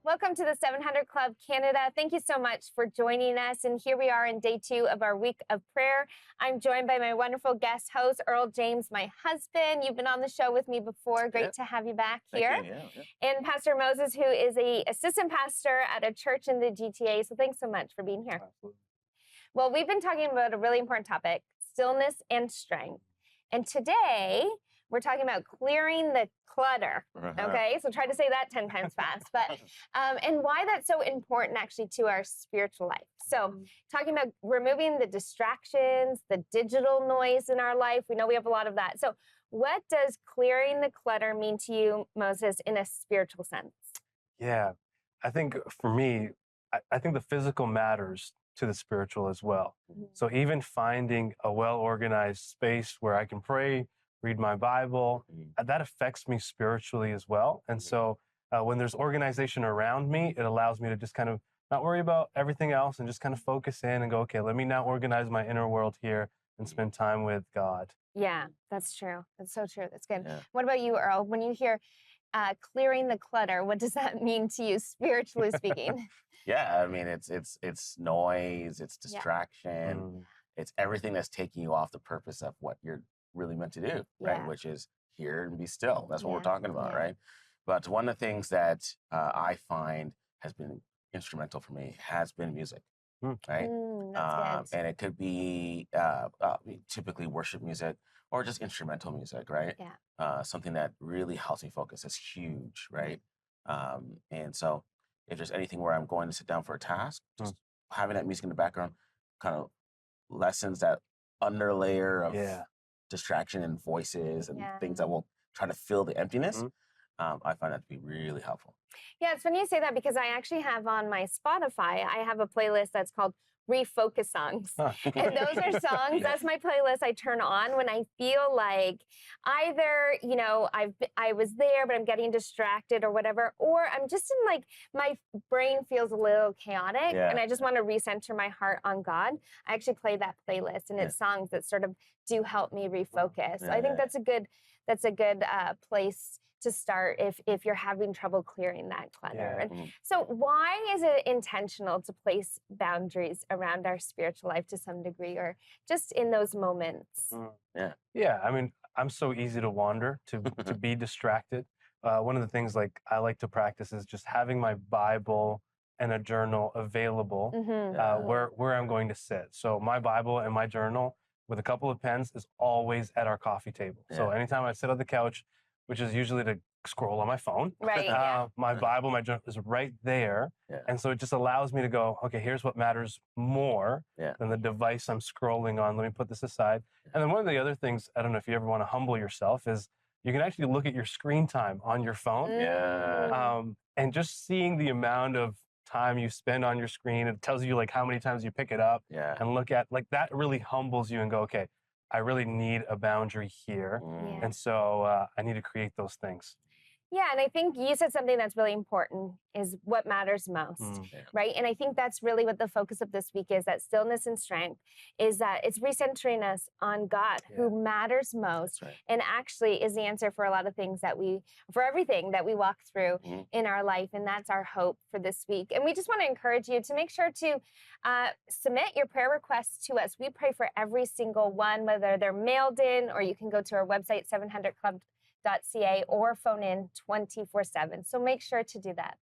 Welcome to the 700 Club Canada. Thank you so much for joining us. And here we are in day 2 of our week of prayer. I'm joined by my wonderful guest host, Earl James, my husband. You've been on the show with me before. Great to have you back here. Thank you. Yeah. And Pastor Moses, who is an assistant pastor at a church in the GTA. So thanks so much for being here. Absolutely. Well, we've been talking about a really important topic, stillness and strength. And today, we're talking about clearing the clutter, okay? So try to say that 10 times fast. But and why that's so important actually to our spiritual life. So talking about removing the distractions, the digital noise in our life. We know we have a lot of that. So what does clearing the clutter mean to you, Moses, in a spiritual sense? Yeah, I think for me, I think the physical matters to the spiritual as well. So even finding a well-organized space where I can pray, read my Bible, that affects me spiritually as well. And so when there's organization around me, it allows me to just kind of not worry about everything else and just kind of focus in and go, okay, let me now organize my inner world here and spend time with God. Yeah, that's true. That's so true. That's good. Yeah. What about you, Earl? When you hear clearing the clutter, what does that mean to you, spiritually speaking? Yeah, I mean, it's noise, it's distraction, it's everything that's taking you off the purpose of what you're really meant to do, right? Yeah. Which is hear and be still. That's what we're Yeah, talking about, yeah. right? But one of the things that I find has been instrumental for me has been music, right? That's good. And it could be typically worship music or just instrumental music, right? Yeah. Something that really helps me focus is huge, right? And so if there's anything where I'm going to sit down for a task, just having that music in the background kind of lessens that underlayer of distraction and voices and things that will try to fill the emptiness. I find that to be really helpful. Yeah, it's funny you say that because I actually have on my Spotify, I have a playlist that's called Refocus Songs. And those are songs, that's my playlist I turn on when I feel like either, I was there, but I'm getting distracted or whatever, or I'm just in like, my brain feels a little chaotic and I just want to recenter my heart on God. I actually play that playlist and it's songs that sort of do help me refocus. So I think that's a good place to start if you're having trouble clearing that clutter. And so why is it intentional to place boundaries around our spiritual life to some degree or just in those moments? Yeah, I mean, I'm so easy to wander, to be distracted. One of the things like I like to practice is just having my Bible and a journal available where I'm going to sit. So my Bible and my journal with a couple of pens is always at our coffee table. So anytime I sit on the couch, which is usually to scroll on my phone. My Bible, my journal is right there. And so it just allows me to go, okay, here's what matters more than the device I'm scrolling on. Let me put this aside. And then one of the other things, I don't know if you ever want to humble yourself, is you can actually look at your screen time on your phone. And just seeing the amount of time you spend on your screen, it tells you like how many times you pick it up and look at, like that really humbles you and go, okay, I really need a boundary here. And so I need to create those things. Yeah, and I think you said something that's really important is what matters most, right? And I think that's really what the focus of this week is, that stillness and strength, is that it's recentering us on God, who matters most, and actually is the answer for a lot of things for everything that we walk through in our life, and that's our hope for this week. And we just want to encourage you to make sure to submit your prayer requests to us. We pray for every single one, whether they're mailed in, or you can go to our website, 700club.ca, or phone in 24/7. So make sure to do that.